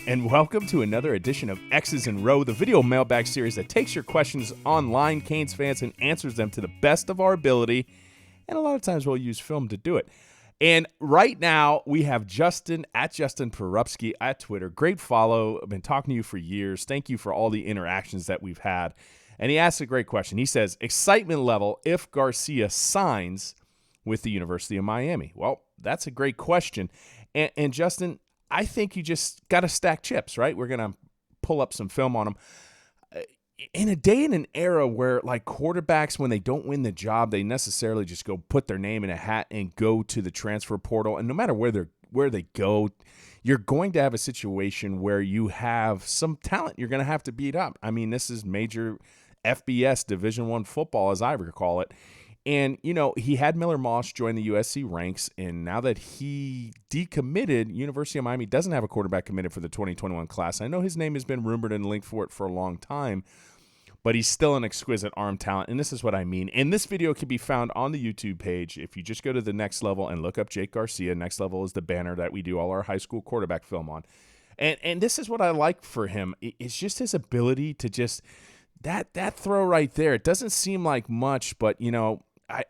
and welcome to another edition of X's and Row, the video mailbag series that takes your questions online, Canes fans, and answers them to the best of our ability. And a lot of times we'll use film to do it. And right now we have Justin at Justin Perupski at Twitter. Great follow. I've been talking to you for years. Thank you for all the interactions that we've had. And he asks a great question. He says, excitement level if Garcia signs with the University of Miami. Well, that's a great question. And Justin, I think you just got to stack chips, right? We're going to pull up some film on him. In a day and an era where, like, quarterbacks, when they don't win the job, they necessarily just go put their name in a hat and go to the transfer portal. And no matter where they go, you're going to have a situation where you have some talent you're going to have to beat up. I mean, this is major FBS Division I football, as I recall it. And, you know, he had Miller Moss join the USC ranks, and now that he decommitted, University of Miami doesn't have a quarterback committed for the 2021 class. I know his name has been rumored and linked for it for a long time, but he's still an exquisite arm talent, and this is what I mean. And this video can be found on the YouTube page. If you just go to the Next Level and look up Jake Garcia, Next Level is the banner that we do all our high school quarterback film on. And this is what I like for him. It's just his ability to just that throw right there. It doesn't seem like much, but, you know,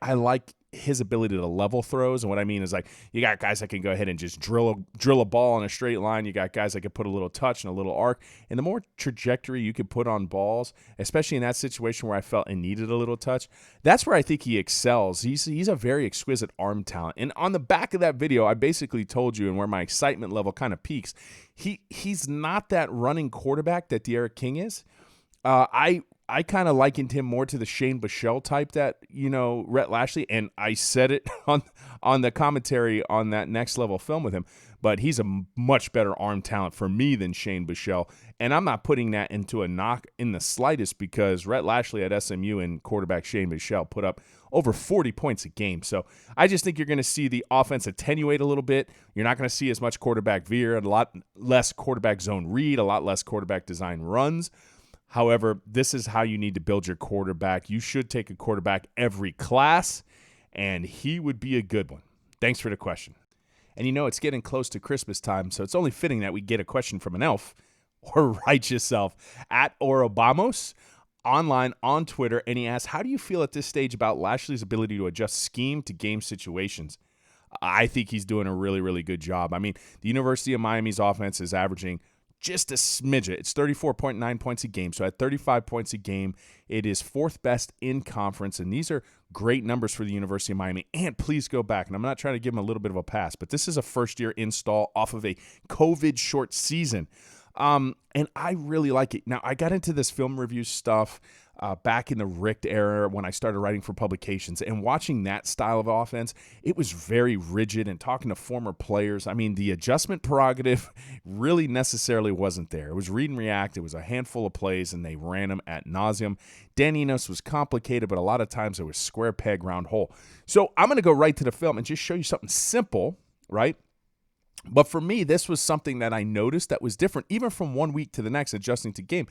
I like his ability to level throws. And what I mean is, like, you got guys that can go ahead and just drill a ball in a straight line. You got guys that can put a little touch and a little arc. And the more trajectory you can put on balls, especially in that situation where I felt it needed a little touch, that's where I think he excels. He's a very exquisite arm talent. And on the back of that video, I basically told you, and where my excitement level kind of peaks, he's not that running quarterback that D'Eriq King is. I kind of likened him more to the Shane Buechele type that, you know, Rhett Lashlee, and I said it on the commentary on that Next Level film with him, but he's a much better arm talent for me than Shane Buechele, and I'm not putting that into a knock in the slightest because Rhett Lashlee at SMU and quarterback Shane Buechele put up over 40 points a game. So I just think you're going to see the offense attenuate a little bit. You're not going to see as much quarterback veer, a lot less quarterback zone read, a lot less quarterback design runs. However, this is how you need to build your quarterback. You should take a quarterback every class, and he would be a good one. Thanks for the question. And you know, it's getting close to Christmas time, so it's only fitting that we get a question from an elf, or Righteous Elf, at Orobamos, online on Twitter, and he asks, how do you feel at this stage about Lashlee's ability to adjust scheme to game situations? I think he's doing a really, really good job. I mean, the University of Miami's offense is averaging just a smidget. It's 34.9 points a game. So at 35 points a game, it is fourth best in conference. And these are great numbers for the University of Miami. And please go back. And I'm not trying to give them a little bit of a pass, but this is a first-year install off of a COVID short season. And I really like it. Now, I got into this film review stuff back in the Richt era when I started writing for publications, and watching that style of offense, it was very rigid, and talking to former players, I mean, the adjustment prerogative really necessarily wasn't there. It was read and react. It was a handful of plays, and they ran them ad nauseum. Dan Enos was complicated, but a lot of times it was square peg, round hole. So I'm going to go right to the film and just show you something simple, right? But for me, this was something that I noticed that was different, even from 1 week to the next, adjusting to game.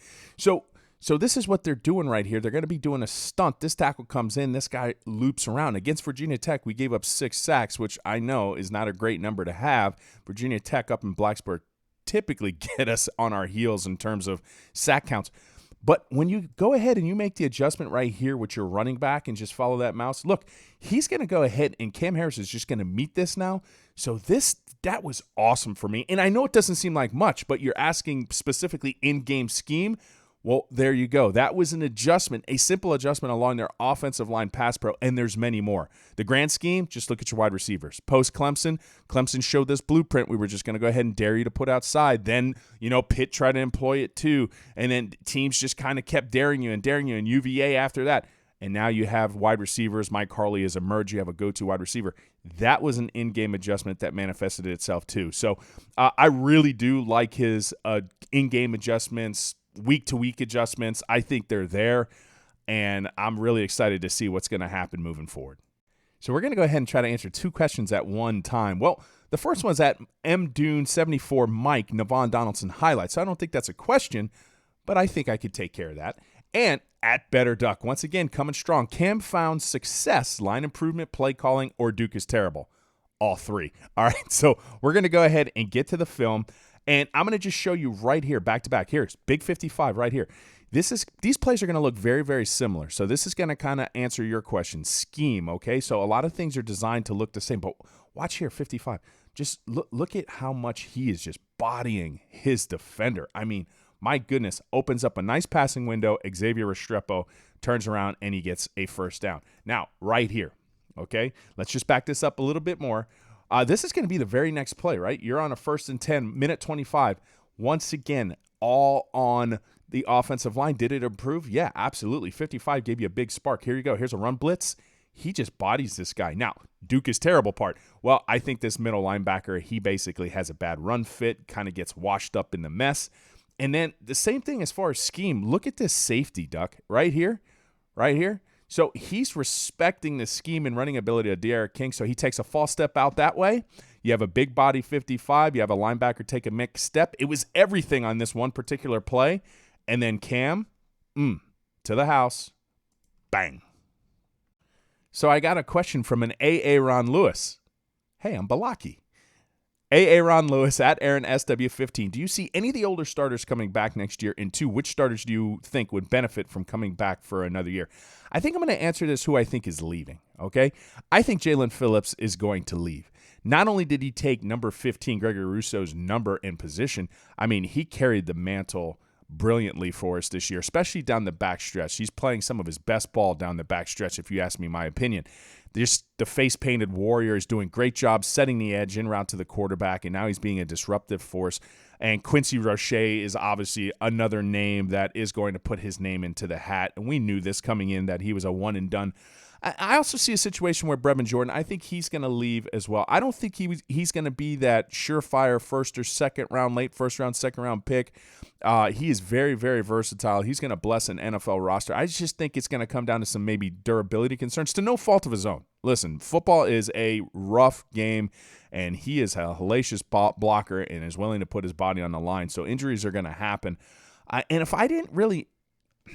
So this is what they're doing right here. They're going to be doing a stunt. This tackle comes in. This guy loops around. Against Virginia Tech, we gave up 6 sacks, which I know is not a great number to have. Virginia Tech up in Blacksburg typically get us on our heels in terms of sack counts. But when you go ahead and you make the adjustment right here with your running back and just follow that mouse, look, he's going to go ahead, and Cam Harris is just going to meet this now. So that was awesome for me. And I know it doesn't seem like much, but you're asking specifically in-game scheme. Well, there you go. That was an adjustment, a simple adjustment along their offensive line pass pro, and there's many more. The grand scheme, just look at your wide receivers. Post Clemson showed this blueprint we were just going to go ahead and dare you to put outside. Then, you know, Pitt tried to employ it too, and then teams just kind of kept daring you, and UVA after that. And now you have wide receivers. Mike Harley has emerged. You have a go-to wide receiver. That was an in-game adjustment that manifested itself too. So I really do like his in-game adjustments, week-to-week adjustments. I think they're there, and I'm really excited to see what's going to happen moving forward. So we're going to go ahead and try to answer 2 questions at one time. Well, the first one's at MDune74 Mike, Navon Donaldson highlights. So I don't think that's a question, but I think I could take care of that. And at Better Duck, once again, coming strong. Cam found success, line improvement, play calling, or Duke is terrible. All 3. All right, so we're going to go ahead and get to the film. And I'm going to just show you right here, back to back. Here's big 55 right here. These plays are going to look very, very similar. So this is going to kind of answer your question. Scheme, okay? So a lot of things are designed to look the same. But watch here, 55. Just look at how much he is just bodying his defender. I mean, my goodness, opens up a nice passing window. Xavier Restrepo turns around, and he gets a first down. Now, right here, okay? Let's just back this up a little bit more. This is going to be the very next play, right? You're on a 1st and 10, minute 25. Once again, all on the offensive line. Did it improve? Yeah, absolutely. 55 gave you a big spark. Here you go. Here's a run blitz. He just bodies this guy. Now, Duke is terrible part. Well, I think this middle linebacker, he basically has a bad run fit, kind of gets washed up in the mess. And then the same thing as far as scheme. Look at this safety, Duck, right here, right here. So he's respecting the scheme and running ability of D'Eriq King, so he takes a false step out that way. You have a big body 55. You have a linebacker take a mixed step. It was everything on this one particular play. And then Cam, to the house, bang. So I got a question from an Aaron Lewis. Hey, I'm Balaki. Aaron Lewis at Aaron SW15. Do you see any of the older starters coming back next year? And 2, which starters do you think would benefit from coming back for another year? I think I'm going to answer this who I think is leaving, okay? I think Jaelan Phillips is going to leave. Not only did he take number 15, Gregory Rousseau's number and position, I mean, he carried the mantle brilliantly for us this year, especially down the backstretch. He's playing some of his best ball down the backstretch, if you ask me my opinion. The face-painted warrior is doing great job setting the edge en route to the quarterback, and now he's being a disruptive force. And Quincy Roche is obviously another name that is going to put his name into the hat. And we knew this coming in, that he was a one-and-done. I also see a situation where Brevin Jordan, I think he's going to leave as well. I don't think he's going to be that surefire first or second round, late first round, second round pick. He is very, very versatile. He's going to bless an NFL roster. I just think it's going to come down to some maybe durability concerns to no fault of his own. Listen, football is a rough game, and he is a hellacious blocker and is willing to put his body on the line. So injuries are going to happen. And if I didn't really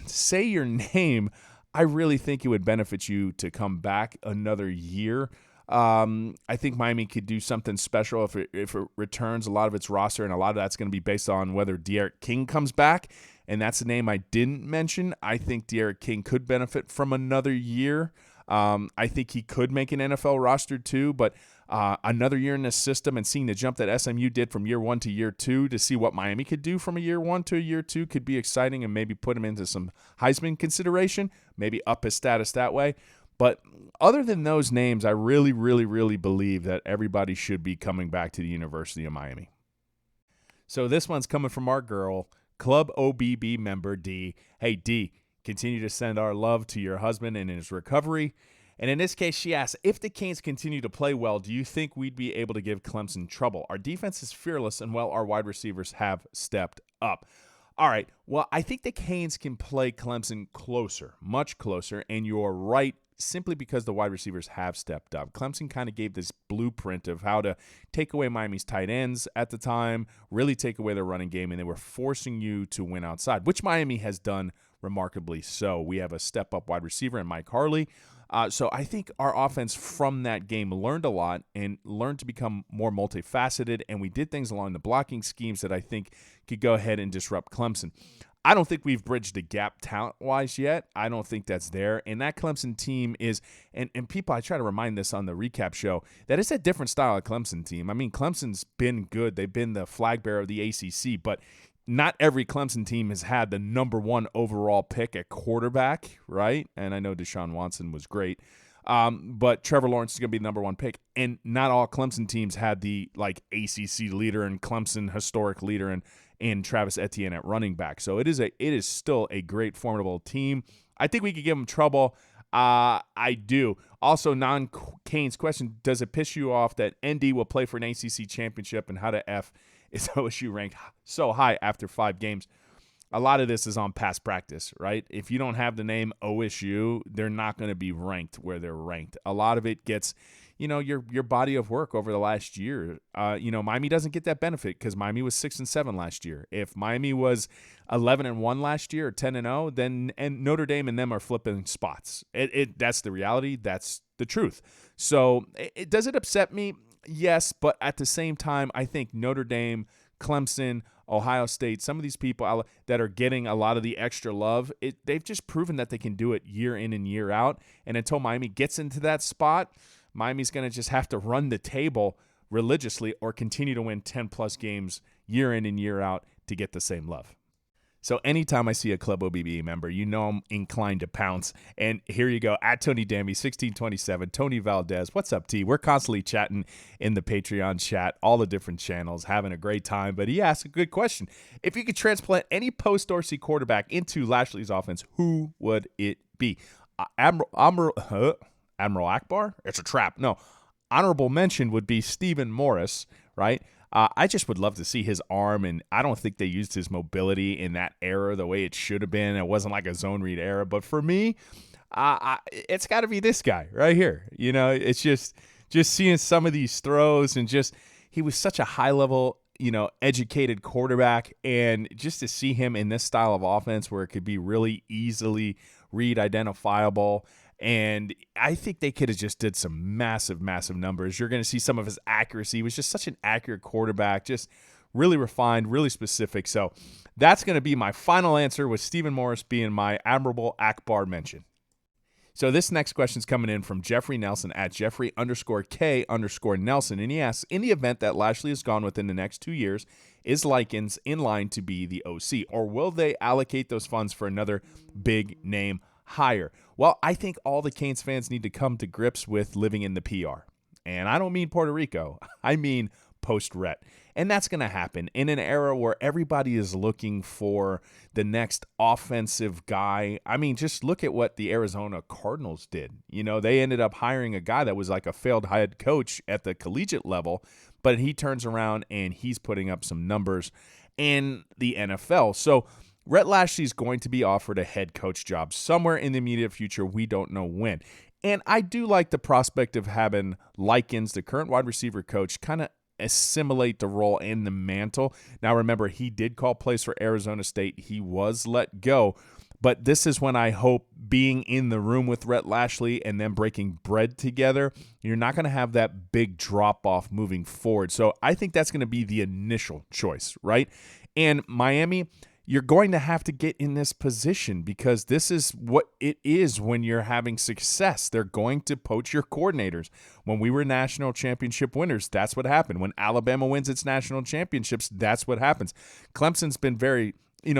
say your name, I really think it would benefit you to come back another year. I think Miami could do something special if it returns a lot of its roster, and a lot of that's going to be based on whether D'Eriq King comes back, and that's a name I didn't mention. I think D'Eriq King could benefit from another year. I think he could make an NFL roster too, but another year in this system and seeing the jump that SMU did from year 1 to year 2 to see what Miami could do from a year 1 to a year 2 could be exciting, and maybe put him into some Heisman consideration, maybe up his status that way. But other than those names, I really, really, really believe that everybody should be coming back to the University of Miami. So this one's coming from our girl, Club OBB member D. Hey, D, continue to send our love to your husband in his recovery. And in this case, she asks, if the Canes continue to play well, do you think we'd be able to give Clemson trouble? Our defense is fearless, and, well, our wide receivers have stepped up. All right, well, I think the Canes can play Clemson closer, much closer, and you're right, simply because the wide receivers have stepped up. Clemson kind of gave this blueprint of how to take away Miami's tight ends at the time, really take away their running game, and they were forcing you to win outside, which Miami has done remarkably so. We have a step-up wide receiver in Mike Harley. So I think our offense from that game learned a lot and learned to become more multifaceted, and we did things along the blocking schemes that I think could go ahead and disrupt Clemson. I don't think we've bridged the gap talent-wise yet. I don't think that's there. And that Clemson team is, and people, I try to remind this on the recap show, that it's a different style of Clemson team. I mean, Clemson's been good. They've been the flag bearer of the ACC, but not every Clemson team has had the number 1 overall pick at quarterback, right? And I know Deshaun Watson was great. But Trevor Lawrence is going to be the number 1 pick. And not all Clemson teams had the ACC leader and Clemson historic leader and Travis Etienne at running back. So it is still a great, formidable team. I think we could give them trouble. I do. Also, non-Canes question, does it piss you off that ND will play for an ACC championship, and how the F is OSU ranked so high after 5 games? A lot of this is on past practice, right? If you don't have the name OSU, they're not going to be ranked where they're ranked. A lot of it gets, your body of work over the last year. Miami doesn't get that benefit because Miami was 6-7 last year. If Miami was 11-1 last year or 10-0, then and Notre Dame and them are flipping spots. That's the reality. That's the truth. So does it upset me? Yes, but at the same time, I think Notre Dame, Clemson, Ohio State, some of these people that are getting a lot of the extra love, they've just proven that they can do it year in and year out. And until Miami gets into that spot, Miami's going to just have to run the table religiously or continue to win 10-plus games year in and year out to get the same love. So anytime I see a Club OBB member, you know I'm inclined to pounce. And here you go, at Tony Danby, 1627, Tony Valdez. What's up, T? We're constantly chatting in the Patreon chat, all the different channels, having a great time. But he asked a good question. If you could transplant any post-Dorsey quarterback into Lashley's offense, who would it be? Admiral Akbar? It's a trap. No. Honorable mention would be Stephen Morris, right? I just would love to see his arm, and I don't think they used his mobility in that era the way it should have been. It wasn't like a zone read era. But for me, it's got to be this guy right here. You know, it's just seeing some of these throws and just he was such a high-level, educated quarterback, and just to see him in this style of offense where it could be really easily read identifiable. And I think they could have just did some massive, massive numbers. You're going to see some of his accuracy. He was just such an accurate quarterback, just really refined, really specific. So that's going to be my final answer, with Stephen Morris being my Admirable Akbar mention. So this next question is coming in from Jeffrey Nelson at Jeffrey_K_Nelson. And he asks, in the event that Lashley is gone within the next 2 years, is Likens in line to be the OC? Or will they allocate those funds for another big name hire? Well, I think all the Canes fans need to come to grips with living in the PR. And I don't mean Puerto Rico. I mean post-Rhett. And that's going to happen in an era where everybody is looking for the next offensive guy. I mean, just look at what the Arizona Cardinals did. They ended up hiring a guy that was like a failed head coach at the collegiate level, but he turns around and he's putting up some numbers in the NFL. So Rhett Lashley is going to be offered a head coach job somewhere in the immediate future. We don't know when. And I do like the prospect of having Likens, the current wide receiver coach, kind of assimilate the role and the mantle. Now, remember, he did call plays for Arizona State. He was let go. But this is when I hope being in the room with Rhett Lashley and then breaking bread together, you're not going to have that big drop-off moving forward. So I think that's going to be the initial choice, right? And Miami, you're going to have to get in this position because this is what it is when you're having success. They're going to poach your coordinators. When we were national championship winners, that's what happened. When Alabama wins its national championships, that's what happens. Clemson's been very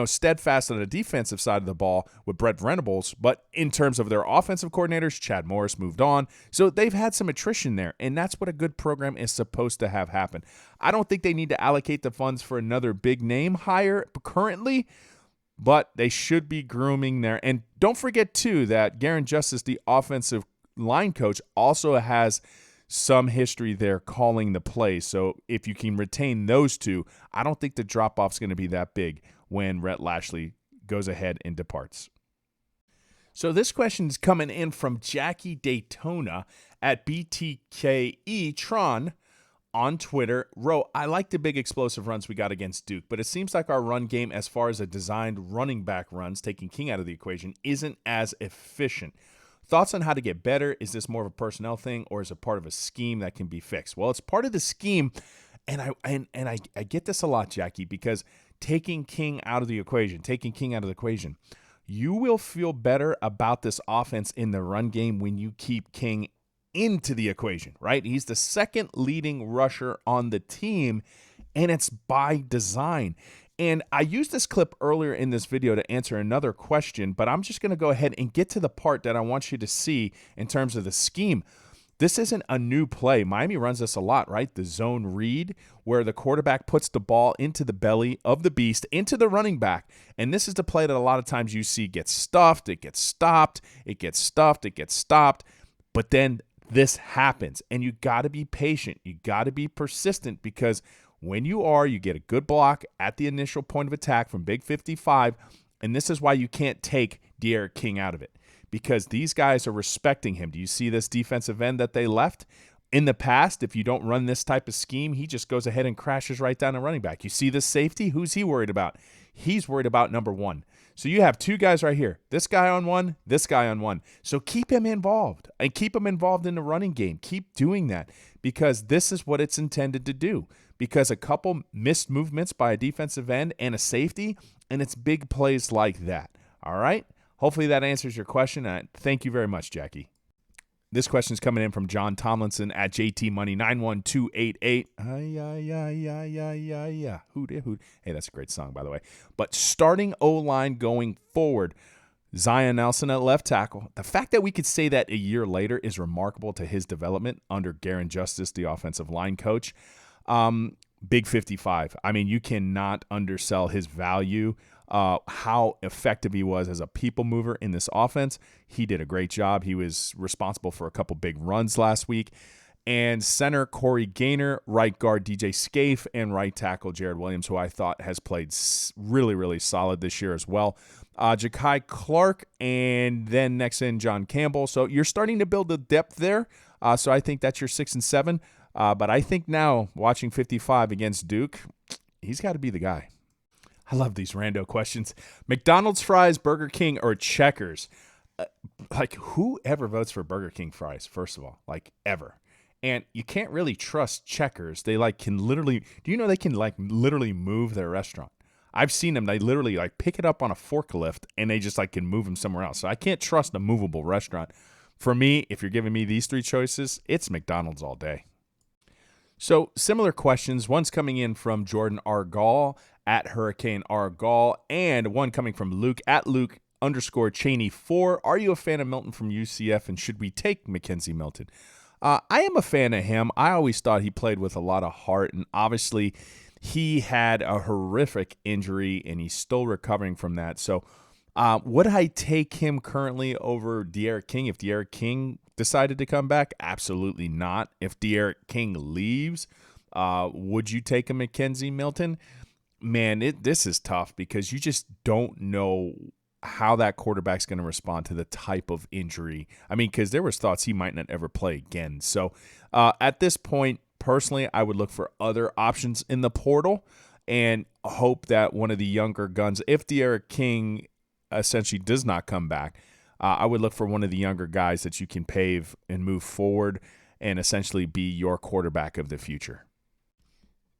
steadfast on the defensive side of the ball with Brent Venables, but in terms of their offensive coordinators, Chad Morris moved on. So they've had some attrition there, and that's what a good program is supposed to have happen. I don't think they need to allocate the funds for another big name hire currently, but they should be grooming there. And don't forget, too, that Garin Justice, the offensive line coach, also has some history there calling the plays. So if you can retain those two, I don't think the drop-off is going to be that big when Rhett Lashley goes ahead and departs. So this question is coming in from Jackie Daytona at BTKE Tron on Twitter. Ro, I like the big explosive runs we got against Duke, but it seems like our run game, as far as a designed running back runs, taking King out of the equation, isn't as efficient. Thoughts on how to get better? Is this more of a personnel thing, or is it part of a scheme that can be fixed? Well, it's part of the scheme, and I get this a lot, Jackie, because taking King out of the equation, you will feel better about this offense in the run game when you keep King into the equation, right? He's the second leading rusher on the team, and it's by design. And I used this clip earlier in this video to answer another question, but I'm just going to go ahead and get to the part that I want you to see in terms of the scheme. This isn't a new play. Miami runs this a lot, right? The zone read, where the quarterback puts the ball into the belly of the beast, into the running back. And this is the play that a lot of times you see gets stuffed, it gets stopped, it gets stuffed, it gets stopped. But then this happens, and you got to be patient. You got to be persistent, because when you get a good block at the initial point of attack from Big 55, and this is why you can't take D'Eriq King out of it, because these guys are respecting him. Do you see this defensive end that they left? In the past, if you don't run this type of scheme, he just goes ahead and crashes right down the running back. You see this safety? Who's he worried about? He's worried about number one. So you have two guys right here, this guy on one, this guy on one. So keep him involved, and keep him involved in the running game. Keep doing that, because this is what it's intended to do. because a couple missed movements by a defensive end and a safety, and it's big plays like that. All right? Hopefully that answers your question. Thank you very much, Jackie. This question is coming in from John Tomlinson at JT Money 91288. Hoot. Hey, that's a great song, by the way. But starting O-line going forward, Zion Nelson at left tackle. The fact that we could say that a year later is remarkable to his development under Garin Justice, the offensive line coach. Big 55. I mean, you cannot undersell his value. How effective he was as a people mover in this offense. He did a great job. He was responsible for a couple big runs last week. And center Corey Gaynor, right guard DJ Scaife, and right tackle Jared Williams, who I thought has played really, really solid this year as well. Ja'Kai Clark, and then next in John Campbell. So you're starting to build the depth there. So I think that's your 6 and 7. But I think now, watching 55 against Duke, he's got to be the guy. I love these rando questions. McDonald's fries, Burger King, or Checkers? Like, who ever votes for Burger King fries, first of all? Like, ever. And you can't really trust Checkers. They, can literally – do you know they can, literally move their restaurant? I've seen them. They literally, pick it up on a forklift, and they just, can move them somewhere else. So I can't trust a movable restaurant. For me, if you're giving me these 3 choices, it's McDonald's all day. So similar questions. One's coming in from Jordan Argall at Hurricane Argall, and one coming from Luke at Luke_Cheney4. Are you a fan of Milton from UCF, and should we take McKenzie Milton? I am a fan of him. I always thought he played with a lot of heart, and obviously he had a horrific injury, and he's still recovering from that. So would I take him currently over De'Aaron King if De'Aaron King decided to come back? Absolutely not. If De'Aaron King leaves, would you take a McKenzie Milton? Man, this is tough because you just don't know how that quarterback's going to respond to the type of injury. I mean, because there was thoughts he might not ever play again. So at this point, personally, I would look for other options in the portal and hope that one of the younger guns, if De'Aaron King essentially does not come back, I would look for one of the younger guys that you can pave and move forward and essentially be your quarterback of the future.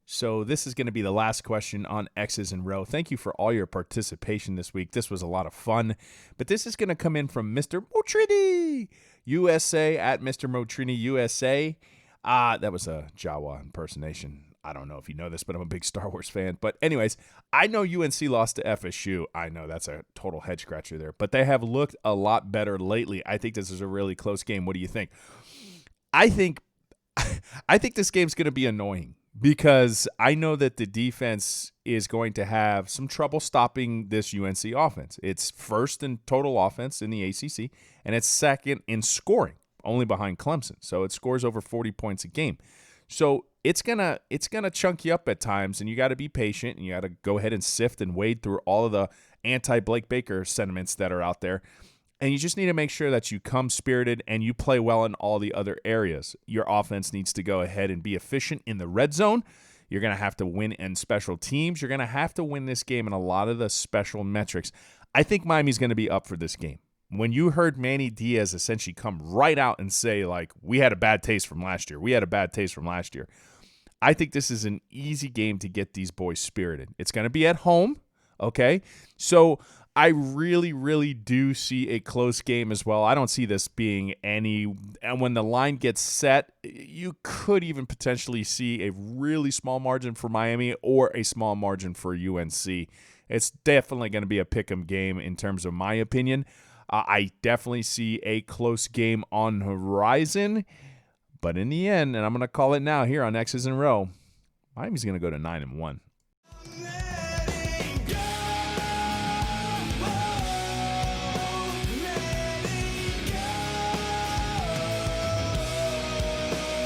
So this is going to be the last question on X's and Row. Thank you for all your participation this week. This was a lot of fun. But this is going to come in from Mr. Motrini USA at Mr. Motrini USA. That was a Jawa impersonation. I don't know if you know this, but I'm a big Star Wars fan. But anyways, I know UNC lost to FSU. I know that's a total head scratcher there. But they have looked a lot better lately. I think this is a really close game. What do you think? I think this game's going to be annoying because I know that the defense is going to have some trouble stopping this UNC offense. It's first in total offense in the ACC, and it's second in scoring, only behind Clemson. So it scores over 40 points a game. So it's gonna chunk you up at times, and you got to be patient, and you got to go ahead and sift and wade through all of the anti-Blake Baker sentiments that are out there. And you just need to make sure that you come spirited and you play well in all the other areas. Your offense needs to go ahead and be efficient in the red zone. You're going to have to win in special teams. You're going to have to win this game in a lot of the special metrics. I think Miami's going to be up for this game. When you heard Manny Diaz essentially come right out and say, we had a bad taste from last year. I think this is an easy game to get these boys spirited. It's going to be at home, okay? So I really, really do see a close game as well. I don't see this being and when the line gets set, you could even potentially see a really small margin for Miami or a small margin for UNC. It's definitely going to be a pick'em game in terms of my opinion. I definitely see a close game on the horizon, but in the end, and I'm going to call it now here on X's and Row, Miami's going to go to 9-1.